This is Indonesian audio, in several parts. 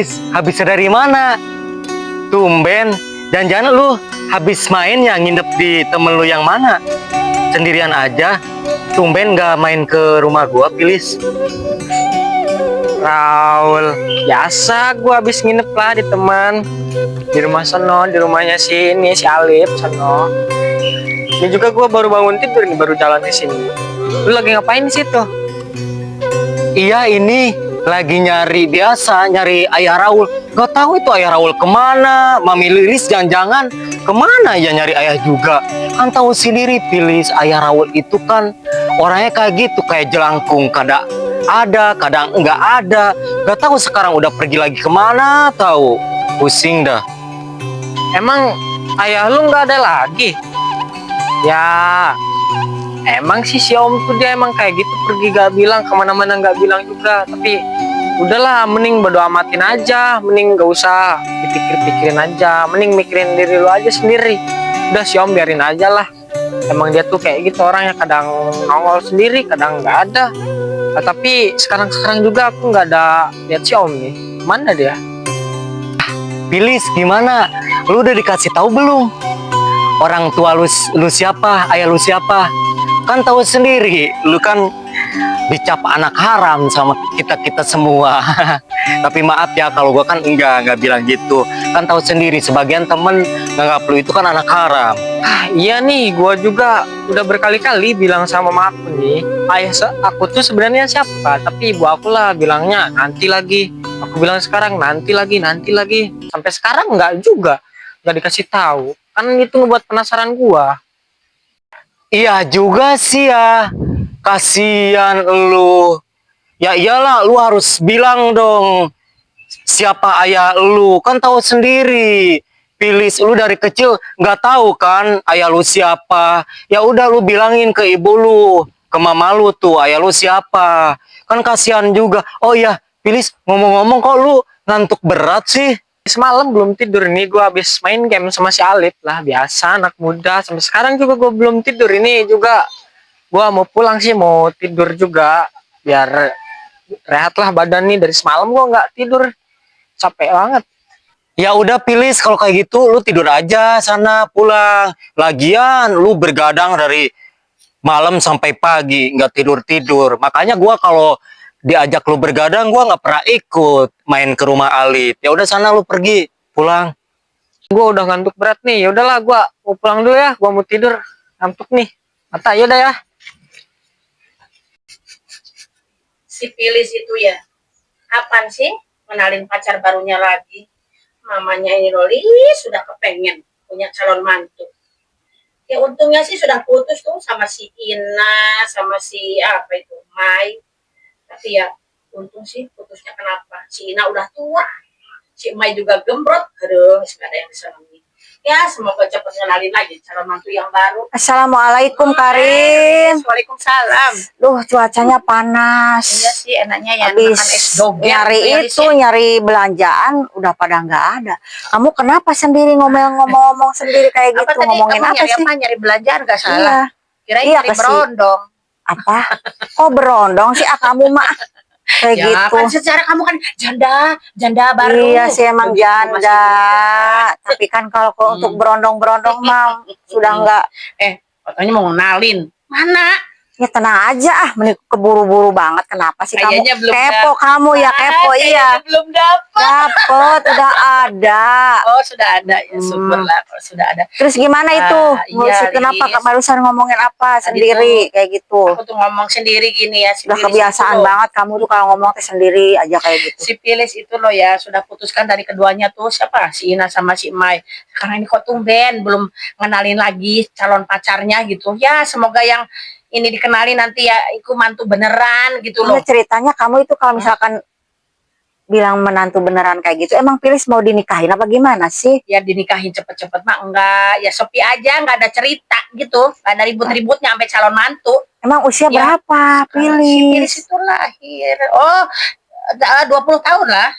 Pilis, habis dari mana? Tumben, jangan-jangan lu habis main yang nginep di temen lu yang mana? Sendirian aja, tumben gak main ke rumah gua, Pilis. Raul, biasa gua habis nginep lah di teman. Di rumah sono, di rumahnya si Alif sono. Ini juga gua baru bangun tidur nih, baru jalan ke sini. Lu lagi ngapain di situ? Iya, ini lagi nyari biasa, nyari ayah Raul. Gak tahu itu ayah Raul kemana, Mami Lilis jangan-jangan kemana ya nyari ayah juga. Kan tahu sendiri Pilis, ayah Raul itu kan orangnya kayak gitu, kayak jelangkung, kadang ada, kadang enggak ada. Gak tahu sekarang udah pergi lagi kemana, tahu. Pusing dah. Emang ayah lu nggak ada lagi? Ya, emang sih si Om tuh dia emang kayak gitu, pergi gak bilang, kemana-mana gak bilang juga. Tapi udahlah, mending bodo amatin aja, mending gak usah dipikir-pikirin aja, mending mikirin diri lu aja sendiri. Udah si Om biarin aja lah. Emang dia tuh kayak gitu orangnya, kadang nongol sendiri, kadang nggak ada. Nah, tapi sekarang juga aku nggak ada lihat si Om nih. Mana dia? Pilis, gimana? Lu udah dikasih tahu belum? Orang tua lu siapa? Ayah lu siapa? Kan tahu sendiri, lu kan dicap anak haram sama kita semua. Tapi maaf ya kalau gua kan enggak bilang gitu. Kan tahu sendiri sebagian temen nganggap lu itu kan anak haram. Iya nih, gua juga udah berkali-kali bilang sama mama aku nih, ayah aku tuh sebenarnya siapa, tapi ibu aku lah bilangnya nanti lagi. Aku bilang sekarang nanti lagi. Sampai sekarang nggak dikasih tahu. Kan itu ngebuat penasaran gua. Iya juga sih ya. Kasihan lu. Ya iyalah, lu harus bilang dong siapa ayah lu. Kan tahu sendiri. Pilis, lu dari kecil nggak tahu kan ayah lu siapa. Ya udah lu bilangin ke ibu lu, ke mama lu tuh ayah lu siapa. Kan kasihan juga. Oh iya, Pilis, ngomong-ngomong kok lu ngantuk berat sih? Semalam belum tidur nih, gua habis main game sama si Alif lah, biasa anak muda. Sampai sekarang juga gua belum tidur. Ini juga gua mau pulang sih, mau tidur juga biar rehat lah badan nih, dari semalam gua nggak tidur, capek banget. Ya udah Pilis, kalau kayak gitu lu tidur aja sana, pulang. Lagian lu bergadang dari malam sampai pagi nggak tidur. Makanya gua kalau diajak lu bergadang gua nggak pernah ikut main ke rumah Alif. Ya udah sana lu pergi, pulang. Gua udah ngantuk berat nih, ya udahlah gua mau pulang dulu ya, gua mau tidur, ngantuk nih mata. Yaudah ya. Si Pilis itu ya, kapan sih kenalin pacar barunya lagi? Mamanya ini Roli sudah kepengen punya calon mantu. Ya untungnya sih sudah putus tuh sama si Ina, sama si apa itu, Mai. Tapi ya untung sih putusnya kenapa? Si Ina udah tua, si Mai juga gembrot. Aduh, gak ada yang bisa nemenin. Ya semoga cepat kenalin lagi calon mantu yang baru. Assalamualaikum Karin. Waalaikumsalam. Duh, cuacanya panas. Iya sih, enaknya ya Habis makan es doger. nyari belanjaan udah pada nggak ada. Kamu kenapa sendiri ngomong sendiri kayak gitu? Tadi Ngomongin kamu apa nyari sih? Nyari belanjaan gak salah. Iya. Kirain Iya, nyari berondong. Apa? Kok berondong sih kamu mah? Kayak Ya gitu. kan secara kamu kan janda baru. Iya sih emang Begitu janda. Tapi kan kalau untuk berondong mah sudah nggak. Katanya mau ngenalin. Mana? Ya tenang aja mending keburu-buru banget. Kenapa sih Kayaknya kamu belum kepo? dapet. Kamu ya kepo, iya. Belum dapat. Dapet, udah ada. Oh, sudah ada ya, syukurlah kalau sudah ada. Terus gimana itu? Iya, Kenapa Riz. barusan ngomongin apa Tadi sendiri kayak gitu? Aku tuh ngomong sendiri gini ya. Udah kebiasaan banget kamu tuh kalau ngomong teh sendiri aja kayak gitu. Si Pilis itu loh ya, sudah putuskan dari keduanya tuh, siapa? Si Ina sama si Mai. Sekarang ini kok tumben belum ngenalin lagi calon pacarnya gitu. Ya semoga yang ini dikenalin nanti ya iku mantu beneran gitu loh. Ceritanya kamu itu kalau misalkan bilang menantu beneran kayak gitu, emang Pilis mau dinikahin apa gimana sih? Ya dinikahin cepet-cepet mah enggak, ya sepi aja, nggak ada cerita gitu, nggak ada ribut-ributnya sampai calon mantu. Emang usia Ya, berapa Si Pilis? Pilis itu lahir 20 tahun lah.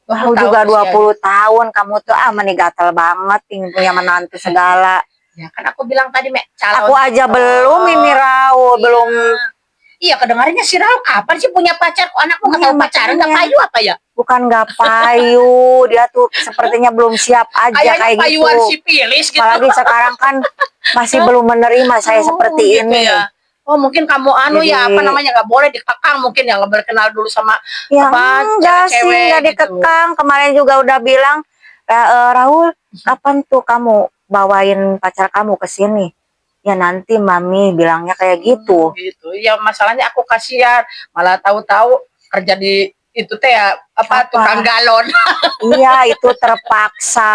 Aku juga 20 tahun, kamu tuh nih gatel banget, ingin punya menantu segala. Ya kan aku bilang tadi calon. Aku aja belum ini Raul, belum. Iya kedengarannya si Raul kapan sih punya pacar? Kok anakmu nggak tahu pacaran, nggak payu apa ya? bukan nggak payu, dia tuh sepertinya belum siap aja Kayaknya kayak payuan gitu. si Pilis gitu. Apalagi sekarang kan masih belum menerima saya seperti gitu ini. ya. Oh mungkin kamu anu ya, apa Jadi- namanya, nggak boleh dikekang mungkin ya, nggak boleh kenal dulu sama Ya apa enggak sih, cewek-cewek enggak gitu. dikekang. Kemarin juga udah bilang, Raul, kapan tuh kamu bawain pacar kamu ke sini? Ya nanti mami bilangnya kayak gitu. Gitu. Ya masalahnya aku kasihan, malah tahu-tahu kerja di itu teh ya, apa Apa? tukang galon. Iya, itu terpaksa.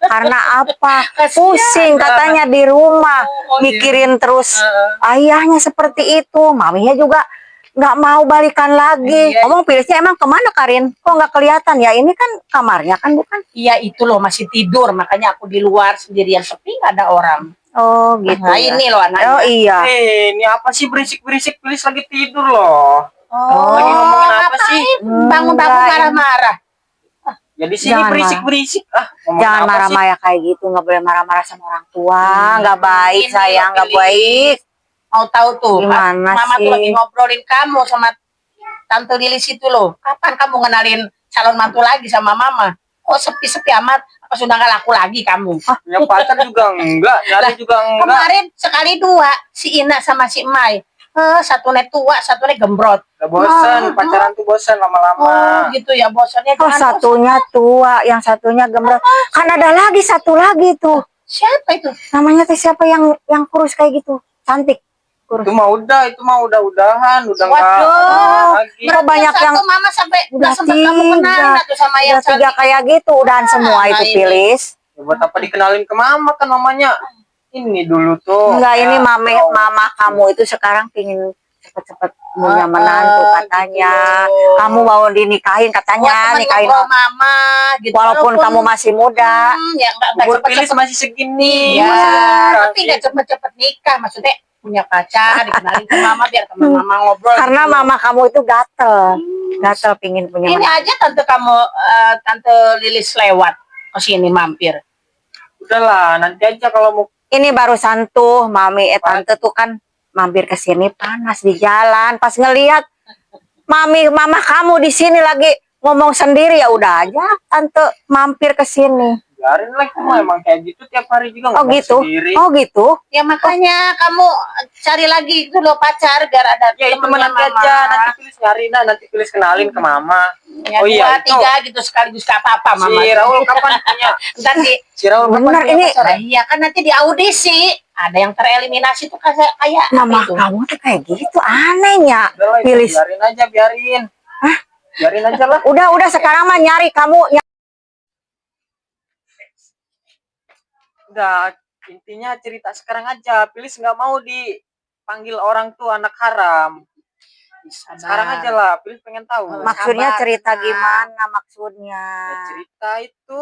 Karena apa? Kasihan Pusing banget. katanya di rumah. Oh, Mikirin terus Heeh. ayahnya seperti itu. Maminya juga nggak mau balikan lagi. Iya. Ngomong Pilisnya emang kemana Karin? Kok nggak kelihatan ya? Ini kan kamarnya kan bukan? Iya itu loh masih tidur, makanya aku di luar sendirian sepi, nggak ada orang. Oh gitu Nah ya. ini loh anaknya. Oh iya. Ini apa sih berisik-berisik? Pilis lagi tidur loh. Oh, Lagi ngomongin apa ngapain? sih? Bangun-bangun Enggak, marah-marah. Ya di sini Jangan berisik-berisik. Ngomongin Jangan apa sih? marah-marah kayak gitu, nggak boleh marah-marah sama orang tua, nggak baik Ini sayang, nggak Pilis. baik. Mau tahu tuh, Gimana Mama sih? tuh lagi ngobrolin kamu sama Tante Lilis itu loh. Kapan kamu kenalin calon mantu lagi sama Mama? Kok sepi-sepi amat? Apa sudah nggak laku lagi kamu? Punya pacar juga enggak, nyari juga enggak. Kemarin sekali dua, si Ina sama si Mai. Satunya tua, satunya gembrot. Udah bosan, pacaran tuh bosan Oh lama-lama. gitu ya, bosannya Oh jangan satunya tua, yang satunya gembrot. Kan ada lagi satu lagi tuh. bosan. Siapa itu? Namanya teh siapa yang kurus kayak gitu? Cantik. Kurus. Itu mah udah-udahan, udah enggak Waduh. ada lagi. Kok banyak Berarti yang satu Mama sampai udah nggak sempat kamu kenal tiga. tuh sama yang Udah tiga cantik. kayak gitu, udahan semua nah itu ini. Pilis. Ya, buat apa dikenalin ke mama kan mamanya ini dulu tuh. Enggak, ini Ya, mama kamu itu sekarang pingin cepet-cepet punya menantu katanya. gitu. Kamu mau dinikahin Buat katanya, temen nikahin ngobrol Mama gitu. walaupun kamu masih muda. ya nggak umur Pilis cepet-cepet. masih segini. Iya, masa nikah tapi sih? nggak cepet-cepet nikah. Maksudnya punya pacar, dikenalin ke Mama biar teman Mama ngobrol. Karena gitu. mama kamu itu gatel pingin punya Ini menantu. aja tante kamu, tante Lilis lewat ke sini mampir. Udahlah, nanti aja kalau mau. Ini barusan tuh mami tante tuh kan mampir ke sini panas di jalan. Pas ngelihat mama kamu di sini lagi ngomong sendiri, ya udah aja tante mampir ke sini. Biarin lah, itu mah emang kayak gitu tiap hari juga Oh ngomong gitu. sendiri. Oh gitu. Ya makanya kamu cari lagi itu loh pacar biar ada Ya itu temennya nanti Mama. aja, nanti Pilis nyari nanti Pilis kenalin ke mama. Ya, Oh dua, iya, itu. tiga gitu sekaligus gak apa-apa Mama. Si Raul kapan punya? Ntar Si Raul kapan Bener punya ini. pacar? Nah, iya kan nanti di audisi ada yang tereliminasi tuh kayak Mama apa itu? kamu tuh kayak gitu anehnya. Udah lah, itu Pilis. biarin aja, biarin. Hah? Biarin aja lah. Udah sekarang mah nyari kamu. Udah, intinya cerita sekarang aja. Pilis nggak mau dipanggil orang tuh anak haram. Sekarang aja lah, Pilis pengen tahu. Maksudnya Sabar, cerita tenang. gimana maksudnya? Ya, cerita itu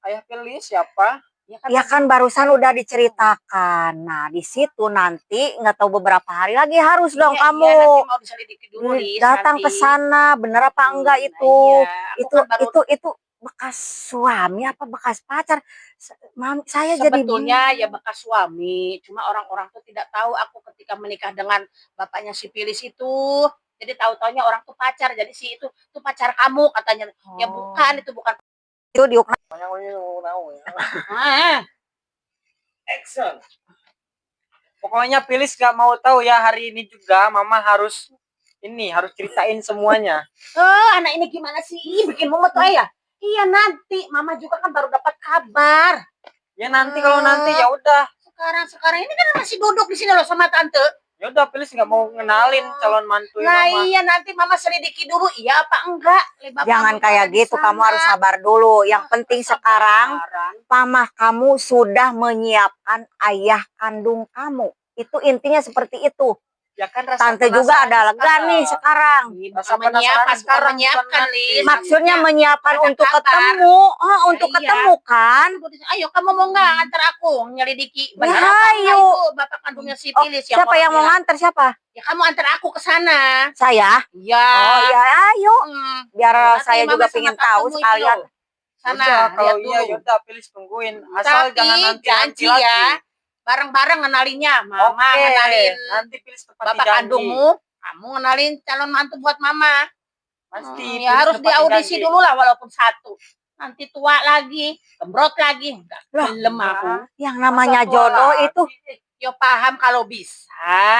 ayah Pilis siapa? Ya kan barusan udah diceritakan. Nah di situ nanti nggak tahu beberapa hari lagi harus dong Iya, kamu iya, nanti mau diselidiki dulu Lis, datang nanti. ke sana. Bener apa enggak Nah, itu? iya. Aku kan baru Itu bekas suami apa bekas pacar? Saya jadi sebetulnya ya bingung. bekas suami, cuma orang-orang tuh tidak tahu aku ketika menikah dengan bapaknya si Pilis itu. Jadi tahu-taunya orang tuh pacar, jadi si itu tuh pacar kamu katanya. Ya Oh. bukan, itu bukan. Itu diukna. Ah, Action. Pokoknya Pilis nggak mau tahu ya, hari ini juga Mama harus ceritain semuanya. anak ini gimana sih? Bikin mumet tuh ya. Iya nanti, Mama juga kan baru dapat kabar. Ya nanti kalau nanti ya udah. Sekarang ini kan masih duduk di sini loh sama tante. Ya udah, Pilis nggak mau ngenalin calon mantu Nah Mama. iya nanti Mama selidiki dulu, iya apa enggak. Bapak Jangan kamu kayak ada di gitu, sana. kamu harus sabar dulu. Yang penting sekarang Sabaran. mama kamu sudah menyiapkan ayah kandung kamu. Itu intinya seperti itu. Ya kan rasa Tante juga penasaran ada lega nih sekarang. Ih, Rasa bukan menyiapkan, penasaran sekarang, menyiapkan, bukan nanti. Lis. Maksudnya menyiapkan Ada untuk kabar. ketemu. Untuk Iya. ketemu kan. Ayo kamu mau nggak antar aku nyelidiki benar Ya, apa enggak ayo. itu bapak kandungnya si Oh, Pilis siapa orang yang mau bilang. nganter siapa? Ya kamu antar aku ke sana. Saya. Iya. Oh ya ayo. Biar Nanti saya Mama juga sama pengen kakakmu tahu itu sekalian. loh. Sana Udah, kalau lihat iya dulu. yaudah Pilis tungguin. Asal Tapi jangan nanti janji lagi. ya, bareng-bareng ngenalinnya. Mama Oke, ngenalin nanti Pilis tepati bapak janji. kandungmu, kamu ngenalin calon mantu buat Mama. Pasti Ya harus Pilis nempatin diaudisi janji. dulu lah walaupun satu. Nanti tua lagi, gembrot lagi. Enggak, Lah, gelem aku. Yang namanya Masa tua jodoh lagi? itu Yo paham kalau bisa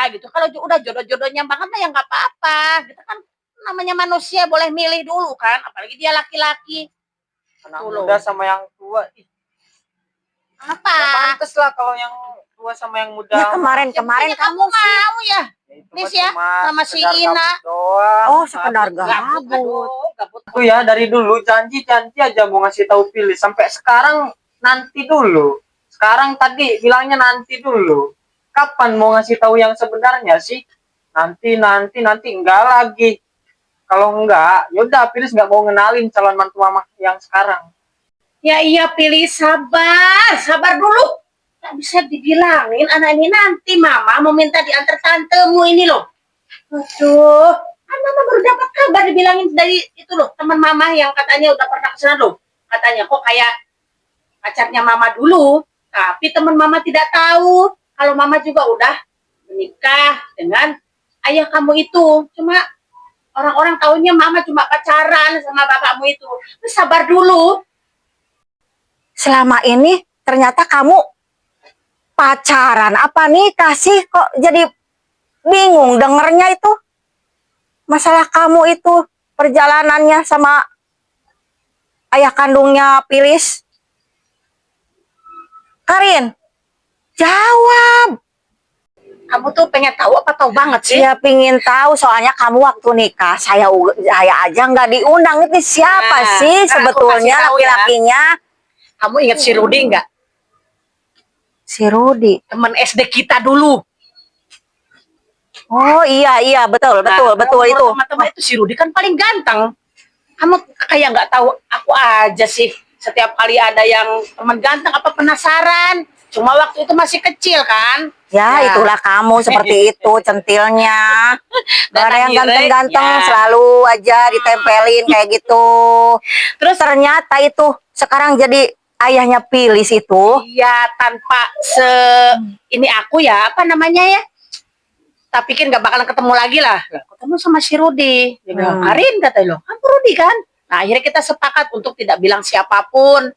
gitu. Kalau udah jodoh-jodohnya banget mah ya nggak apa-apa. Gitu kan namanya manusia boleh milih dulu kan. Apalagi dia laki-laki. Anak Tuh loh. muda sama yang tua. Ih, Apa? nggak pantes lah kalau yang tua sama yang muda. ya kemarin Ya, kemarin makanya kamu sih. mau ya. itu Nis mah ya, cuma sama si sekedar Ina. gabut doang. Oh, sekedar Gabut. gabut. Gabut. Aku ya dari dulu janji aja mau ngasih tahu Pilis sampai sekarang nanti dulu. Sekarang tadi bilangnya nanti dulu. Kapan mau ngasih tahu yang sebenarnya sih? Nanti enggak lagi. Kalau enggak, yaudah Pilis nggak mau ngenalin calon mantu mama yang sekarang. Ya iya pilih sabar dulu. Tak bisa dibilangin anak ini nanti mama mau minta diantar tantemu ini loh. Aduh, kan mama baru dapat kabar dibilangin dari itu loh teman mama yang katanya udah pernah kesana loh. Katanya kok kayak pacarnya mama dulu, tapi teman mama tidak tahu kalau mama juga udah menikah dengan ayah kamu itu. Cuma orang-orang tahunya mama cuma pacaran sama bapakmu itu. Lu sabar dulu. Selama ini ternyata kamu pacaran apa nikah sih? Kok jadi bingung dengernya itu? Masalah kamu itu perjalanannya sama ayah kandungnya Pilis. Karin, jawab. Kamu tuh pengen tahu apa tahu banget sih? Saya pingin tahu soalnya kamu waktu nikah saya aja nggak diundang. Itu siapa Nah, sih ntar aku sebetulnya kasih tahu ya. laki-lakinya? Kamu ingat si Rudi nggak? Si Rudi. Teman SD kita dulu. Oh iya betul Nah, betul kalau itu. teman-teman itu si Rudi kan paling ganteng. Kamu kayak nggak tahu aku aja sih. Setiap kali ada yang teman ganteng apa penasaran? Cuma waktu itu masih kecil kan? Ya, Ya. itulah kamu seperti itu centilnya. Gak ada yang akhirnya, ganteng-ganteng ya. selalu aja ditempelin kayak gitu. Terus ternyata itu sekarang jadi ayahnya Pilis itu. Iya, tanpa ini aku ya, apa namanya ya? Tak pikir nggak bakalan ketemu lagi lah. Ketemu sama si Rudi. Dia bilang, Karin katanya lo, kamu Rudi kan? Nah, akhirnya kita sepakat untuk tidak bilang siapapun.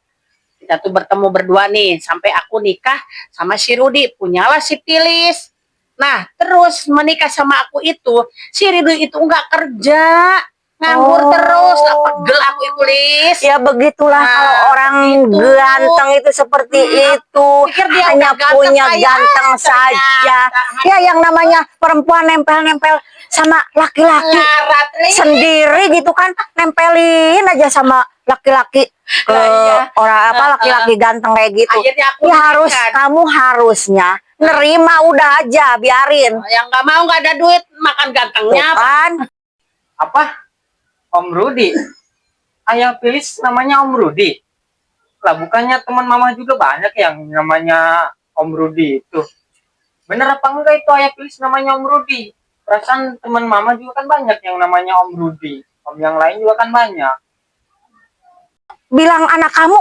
Kita tuh bertemu berdua nih, sampai aku nikah sama si Rudi. Punyalah si Pilis. Nah, terus menikah sama aku itu, si Rudi itu nggak kerja. Nganggur terus, lah pegel aku itu, Lis. Ya begitulah Nah, kalau orang begitu. ganteng itu seperti itu. Pikir dia Hanya udah ganteng punya kayak ganteng saja. Ya yang namanya perempuan nempel-nempel sama laki-laki Larat, Lis. sendiri gitu kan, nempelin aja sama laki-laki ke Iya. orang apa laki-laki ganteng kayak gitu. Akhirnya aku Ya harus berikan. kamu harusnya nerima udah aja biarin. Yang nggak mau nggak ada duit makan gantengnya Tuh apa? kan? Apa? Om Rudi. Ayah Pilis namanya Om Rudi. Lah bukannya teman mama juga banyak yang namanya Om Rudi itu. Bener apa enggak itu ayah Pilis namanya Om Rudi? Perasaan teman mama juga kan banyak yang namanya Om Rudi. Om yang lain juga kan banyak. Bilang anak kamu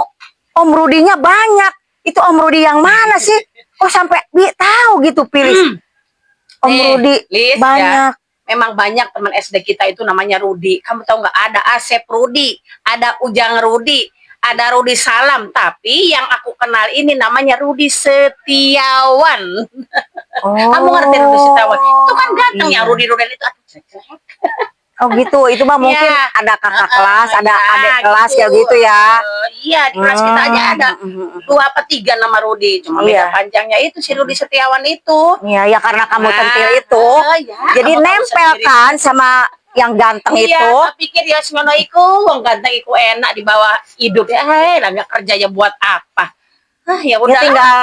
Om Rudinya banyak. Itu Om Rudi yang mana sih? Kok sampai tahu gitu Pilis? Om Nih, Rudi Lis, banyak. Ya, memang banyak teman SD kita itu namanya Rudi. Kamu tahu nggak? Ada Asep Rudi, ada Ujang Rudi, ada Rudi Salam. Tapi yang aku kenal ini namanya Rudi Setiawan. Oh. Kamu ngerti Rudi Setiawan? Itu kan ganteng ya Iya. Rudi itu. Oh gitu, itu mah mungkin Iya. ada kakak kelas, ada Ya, adik kelas ya gitu ya. Iya, di kelas kita aja ada 2 apa 3 nama Rudi. Cuma Iya. beda panjangnya itu si Rudi Setiawan itu. Iya, ya karena kamu centil itu, Ya, jadi kamu tahu nempel sendiri. kan sama yang ganteng Iya, itu. tak pikir ya semono iku, wong ganteng iku enak di bawah hidup ya. Lah nggak kerja ya buat apa? Ah, ya Ya udah. tinggal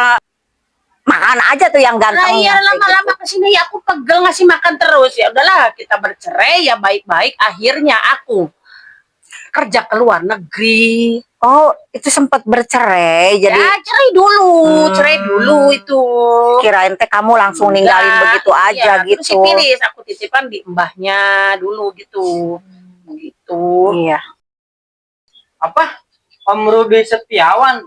makan aja tuh yang Nah, gantengnya. iya kayak lama-lama gitu. kesini ya aku pegel ngasih makan terus. Ya udahlah, kita bercerai ya baik-baik. Akhirnya aku kerja ke luar negeri. Oh, itu sempat bercerai, jadi Ya cerai dulu itu. kirain teh kamu langsung ninggalin Enggak, begitu aja iya. Terus si gitu. Pilis aku titipkan di mbahnya dulu gitu. Gitu. Iya. Apa? Om Rudi Setiawan.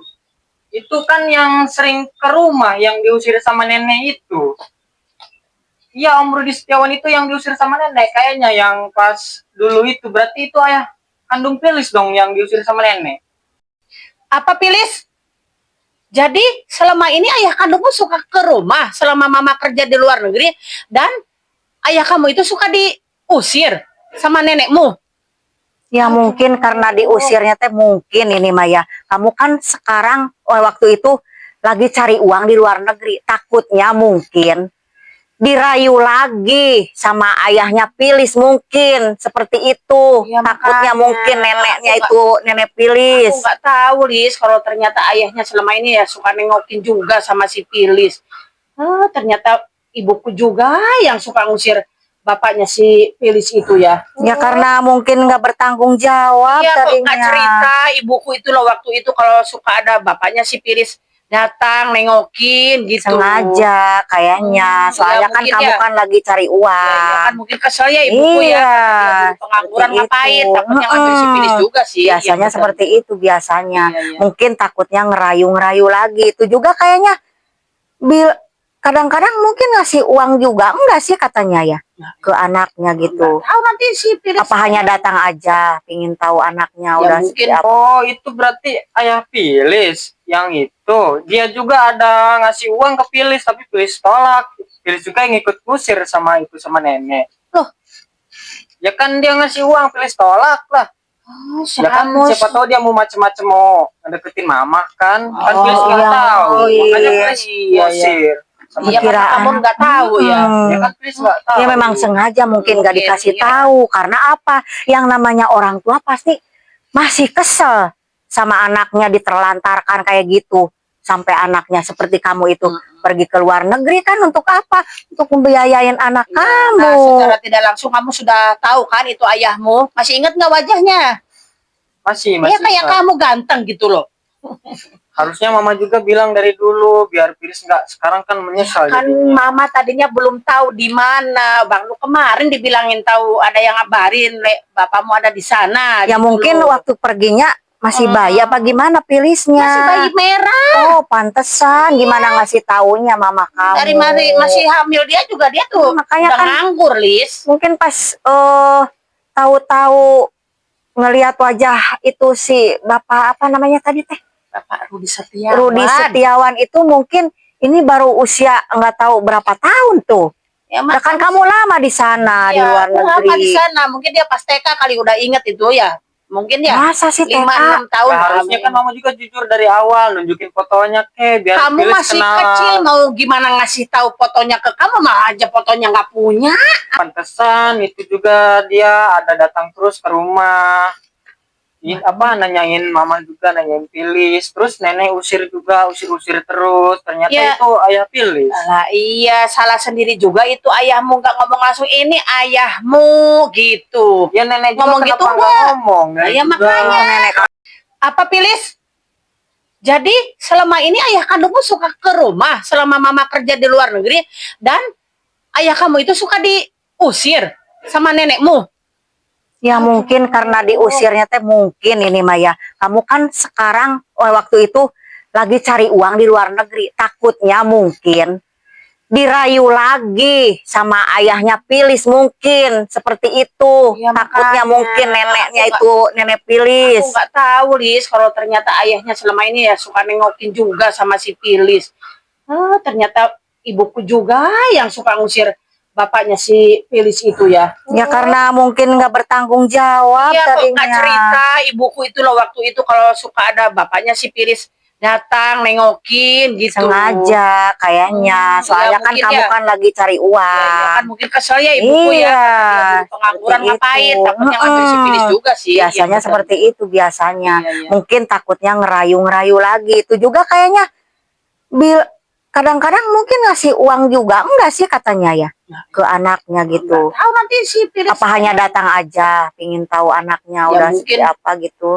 Itu kan yang sering ke rumah yang diusir sama nenek itu. Iya, Om Rudi Setiawan itu yang diusir sama nenek. Kayaknya yang pas dulu itu. Berarti itu ayah kandung Pilis dong yang diusir sama nenek. Apa Pilis? Jadi selama ini ayah kandungmu suka ke rumah selama mama kerja di luar negeri dan ayah kamu itu suka diusir sama nenekmu. Ya mungkin karena diusirnya teh mungkin ini Maya. Kamu kan sekarang waktu itu lagi cari uang di luar negeri. Takutnya mungkin dirayu lagi sama ayahnya Pilis mungkin seperti itu. Ya, Takutnya makanya. mungkin neneknya Aku itu nenek Pilis. Aku nggak tahu Lis kalau ternyata ayahnya selama ini ya suka nengokin juga sama si Pilis. Ternyata ibuku juga yang suka ngusir bapaknya si Pilis itu ya. Ya karena mungkin nggak bertanggung jawab Iya kok tadinya. nggak cerita ibuku itu loh waktu itu kalau suka ada bapaknya si Pilis datang nengokin gitu. Sengaja kayaknya. Soalnya ya, kan mungkin kamu ya. kan lagi cari Ya, uang. kan mungkin kesel ya ibuku ya. Iya, Dia dulu pengangguran seperti ngapain? itu. Takutnya ngambil si Pilis juga sih. Biasanya Iya, betul. seperti itu biasanya. Iya, iya. Mungkin takutnya ngerayu-ngerayu lagi. Itu juga kayaknya kadang-kadang mungkin ngasih uang juga enggak sih katanya ya ke anaknya gitu. Tahu nanti si Pilis. Apa hanya datang aja pingin tahu anaknya Ya, udah mungkin. seperti apa. Oh, itu berarti ayah Pilis yang itu. Dia juga ada ngasih uang ke Pilis, tapi Pilis tolak. Pilis juga yang ikut ngusir sama itu sama nenek. Loh. Ya kan dia ngasih uang, Pilis tolak lah. Oh, Ya kan siapa tahu dia mau macem-macem mau deketin mama kan. Kan Oh, Pilis nggak iya. tahu. Oh, iya. Makanya Pilis Iya, ngusir. Sama Iya, karena Kiraan. kamu nggak tahu ya. Ya kan Pilis nggak tahu. Ya memang sengaja mungkin gak Mungkin, dikasih iya. tahu. Karena apa? Yang namanya orang tua pasti masih kesel sama anaknya diterlantarkan kayak gitu. Sampai anaknya seperti kamu itu pergi ke luar negeri kan untuk apa? Untuk membiayain anak kamu. Nah, secara tidak langsung kamu sudah tahu kan itu ayahmu. Masih ingat nggak wajahnya? Masih Ya kayak Kak. kamu ganteng gitu loh. Harusnya mama juga bilang dari dulu biar Pilis nggak sekarang kan menyesal Kan jadinya. mama tadinya belum tahu di mana. Bang, lu kemarin dibilangin tahu ada yang ngabarin, bapakmu ada di sana. Ya gitu mungkin loh. waktu perginya masih bayi apa gimana Pilisnya? Masih bayi merah. Oh pantesan gimana ngasih taunya mama kamu? Dari masih hamil dia juga dia tuh Makanya udah kan nganggur, Lis. mungkin pas tahu-tahu ngelihat wajah itu si bapak apa namanya tadi teh Bapak Rudi Setiawan. Rudi Setiawan itu mungkin ini baru usia nggak tahu berapa tahun tuh. Ya, Ya kan kamu lama di sana di luar lama di negeri. sana. Mungkin dia pas TK kali udah inget itu ya. Mungkin ya. Masa sih 5-6 TK? tahun. Ya, harusnya kan mama juga jujur dari awal nunjukin fotonya biar Kamu Pilis masih kenal. kecil mau gimana ngasih tahu fotonya ke kamu mah aja fotonya nggak punya. Pantesan itu juga dia ada datang terus ke rumah. Nanyain mama juga, nanyain Pilis. Terus nenek usir juga, usir-usir terus. Ternyata Ya. itu ayah Pilis. Lah iya salah sendiri juga itu ayahmu nggak ngomong langsung ini ayahmu gitu. Ya nenek juga Ngomong kenapa gitu nggak enggak? ngomong? Nah, ya juga. makanya. Apa Pilis? Jadi selama ini ayah kandungmu suka ke rumah selama mama kerja di luar negeri dan ayah kamu itu suka diusir sama nenekmu. Ya mungkin karena diusirnya teh mungkin ini Maya. Kamu kan sekarang waktu itu lagi cari uang di luar negeri. Takutnya mungkin dirayu lagi sama ayahnya Pilis mungkin seperti itu. Ya, Takutnya makanya. mungkin neneknya Aku itu nenek Pilis. Aku nggak tahu Lis kalau ternyata ayahnya selama ini ya suka nengokin juga sama si Pilis. Ternyata ibuku juga yang suka ngusir bapaknya si Pilis itu ya. Ya karena mungkin nggak bertanggung jawab Iya kok tadinya. nggak cerita ibuku itu loh waktu itu kalau suka ada bapaknya si Pilis datang nengokin gitu. Sengaja kayaknya. Soalnya ya, kan mungkin kamu ya. kan lagi cari Ya, uang. kan mungkin kesel ya ibuku Iya, ya. Dia dulu pengangguran seperti ngapain? itu. Takutnya ngambil si Pilis juga sih. Biasanya Iya, betul. seperti itu biasanya. Iya, iya. Mungkin takutnya ngerayu-ngerayu lagi. Itu juga kayaknya kadang-kadang mungkin ngasih uang juga enggak sih katanya ya ke anaknya gitu. Tahu nanti si Pilis. Apa hanya datang aja pingin tahu anaknya Ya, udah mungkin. seperti apa gitu.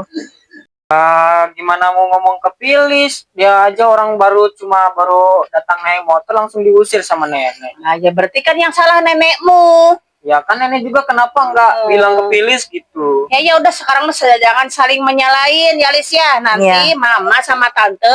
Gimana mau ngomong ke Pilis? Dia aja orang baru datang naik motor langsung diusir sama nenek. Nah, ya berarti kan yang salah nenekmu. Ya kan nenek juga kenapa nggak bilang ke Pilis gitu? Ya udah sekarang jangan saling menyalahin ya Lis ya. Nanti Iya. mama sama tante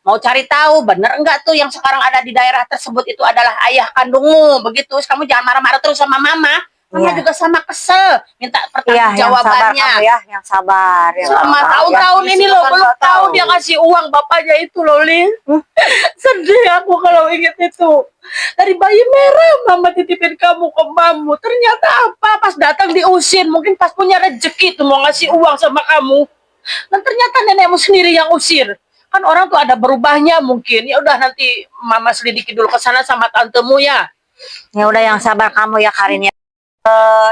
mau cari tahu bener enggak tuh yang sekarang ada di daerah tersebut itu adalah ayah kandungmu. Begitu, kamu jangan marah-marah terus sama mama. Mama Iya. juga sama kesel, minta Iya, yang sabar pertanggungjawabannya. kamu ya, yang sabar. Yang Selama sabar, ya. tahun-tahun ini Itu loh, kan belum nggak tahu tahu. dia kasih uang bapaknya itu loh, Lin. Sedih aku kalau inget itu. Dari bayi merah mama titipin kamu ke mamu. Ternyata apa? Pas datang diusir. Mungkin pas punya rezeki tuh mau ngasih uang sama kamu. Dan ternyata nenekmu sendiri yang usir. Kan orang tuh ada berubahnya mungkin. Ya udah nanti mama selidiki dulu ke sana sama tantemu ya. Ya udah yang sabar kamu ya Karin ya.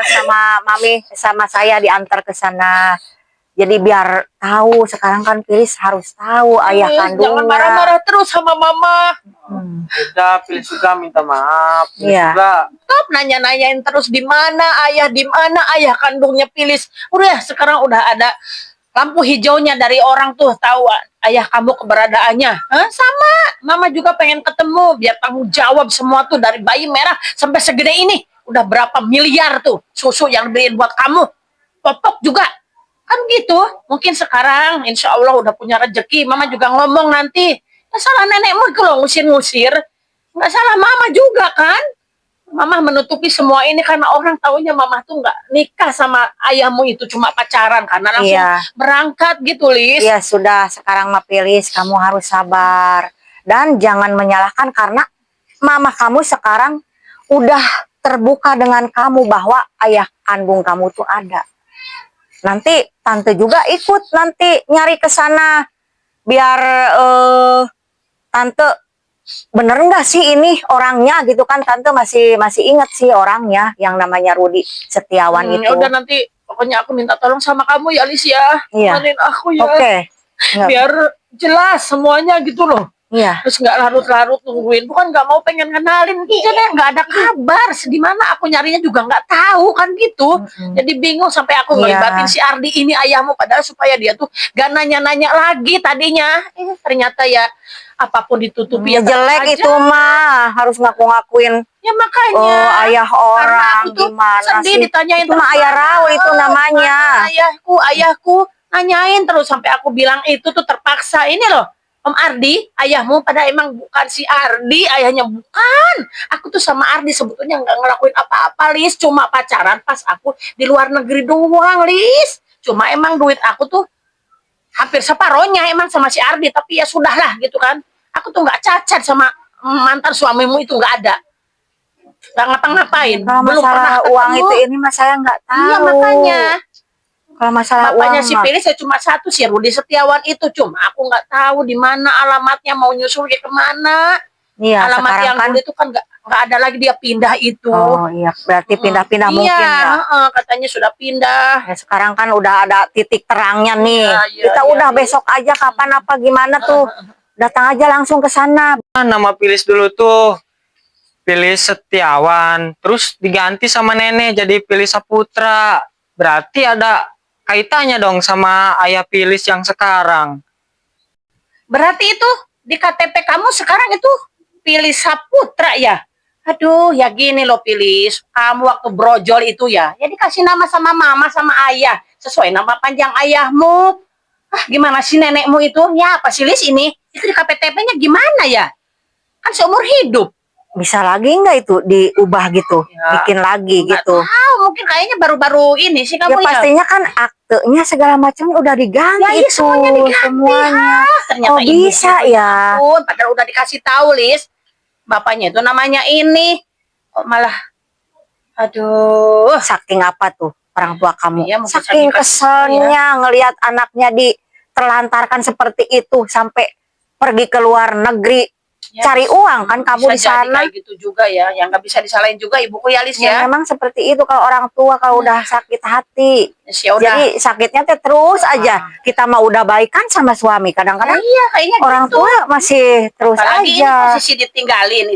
Sama mami sama saya diantar ke sana. Jadi biar tahu sekarang kan Pilis harus tahu ayah Jangan kandungnya. marah-marah terus sama mama. Hmm. Udah, Pilis juga minta maaf. Pilis Iya. juga Stop nanya-nanyain terus di mana ayah kandungnya Pilis. Udah sekarang udah ada lampu hijaunya dari orang tuh tahu ayah kamu keberadaannya. Hah? Sama, mama juga pengen ketemu biar tanggung jawab semua tuh dari bayi merah sampai segede ini. Udah berapa miliar tuh susu yang dibeliin buat kamu. Popok juga. Kan gitu. Mungkin sekarang insya Allah udah punya rezeki. Mama juga ngomong nanti. Nggak salah nenekmu kalau ngusir-ngusir. Nggak salah mama juga kan. Mama menutupi semua ini karena orang taunya mama tuh nggak nikah sama ayahmu itu cuma pacaran karena langsung Iya. berangkat gitu, Lis. Iya sudah sekarang mah Pilis kamu harus sabar dan jangan menyalahkan karena mama kamu sekarang udah terbuka dengan kamu bahwa ayah kandung kamu tuh ada. Nanti tante juga ikut nanti nyari ke sana biar tante bener nggak sih ini orangnya gitu kan tante masih ingat sih orangnya yang namanya Rudi Setiawan itu. Ya udah nanti pokoknya aku minta tolong sama kamu ya, Lis ya. Iya. Temenin aku ya. Oke. Nggak- Biar jelas semuanya gitu loh. Iya. Terus nggak larut-larut nungguin. Bukan nggak mau pengen kenalin. Jadi nggak ada kabar. Di mana aku nyarinya juga nggak tahu kan gitu. Mm-mm. Jadi bingung sampai aku Iya. ngelibatin si Ardi ini ayahmu. Padahal supaya dia tuh gak nanya-nanya lagi tadinya. Ternyata ya apapun ditutupi Ya ya tetap jelek aja. itu mah harus ngaku-ngakuin Ya makanya. oh ayah Karena orang aku tuh gimana sedih sih ditanyain itu mah terus. ayah Raul itu namanya. Ayahku nanyain terus sampai aku bilang itu tuh terpaksa ini loh. Om Ardi, ayahmu pada emang bukan si Ardi, ayahnya bukan. Aku tuh sama Ardi sebetulnya nggak ngelakuin apa-apa, Lis. Cuma pacaran pas aku di luar negeri doang, Lis. Cuma emang duit aku tuh hampir separohnya emang sama si Ardi. Tapi ya sudahlah gitu kan. Aku tuh nggak cacat sama mantan suamimu itu nggak ada. Nggak ngapa-ngapain. Kalau Belum pernah masalah ketemu. uang itu ini mah saya nggak tahu. Iya makanya. Kalau masalah Bapaknya uang si mah, Pilis ya cuma satu si Rudi Setiawan itu. Cuma aku nggak tahu di mana alamatnya mau nyusul ke kemana. iya Alamat sekarang yang kan. dulu itu kan nggak ada lagi dia pindah itu. Oh iya berarti pindah-pindah Iya, mungkin ya. katanya sudah pindah. Ya, sekarang kan udah ada titik terangnya nih. Iya, iya, Kita iya, udah iya. besok aja kapan apa gimana tuh. Datang aja langsung ke sana. nama Pilis dulu tuh Pilis Setiawan, terus diganti sama nenek jadi Pilis Saputra. Berarti ada kaitannya dong sama ayah Pilis yang sekarang. Berarti itu di KTP kamu sekarang itu Pilis Saputra ya? Aduh, ya gini loh Pilis. Kamu waktu brojol itu ya dikasih nama sama mama sama ayah. Sesuai nama panjang ayahmu. Ah, gimana sih nenekmu itu? Ya apa sih Lis ini? Itu di KTP-nya gimana ya? Kan seumur hidup. Bisa lagi nggak itu diubah gitu, Ya, bikin lagi Nggak gitu. tahu, mungkin kayaknya baru-baru ini sih Ya kamu ya. pastinya kan aktenya segala macamnya udah diganti Ya, iya, itu semuanya diganti, semuanya. Ternyata Oh ibu bisa itu, ya. ampun, padahal udah dikasih tahu Lis. Bapaknya itu namanya ini. Kok malah aduh. Saking apa tuh orang tua kamu? Iya, mungkin Saking saking kesel, keselnya ngelihat anaknya ditelantarkan seperti itu sampai pergi ke luar negeri Ya, cari uang kan kamu bisa di sana. jadi kayak gitu juga ya. Yang nggak bisa disalahin juga ibuku ya Lis Ya ya. memang seperti itu kalau orang tua kalau udah sakit hati. Ya udah. Jadi sakitnya teh terus aja. Kita mah udah baikan sama suami. Kadang-kadang Iya, kayaknya orang gitu. tua masih terus Apalagi ini aja. posisi ditinggalin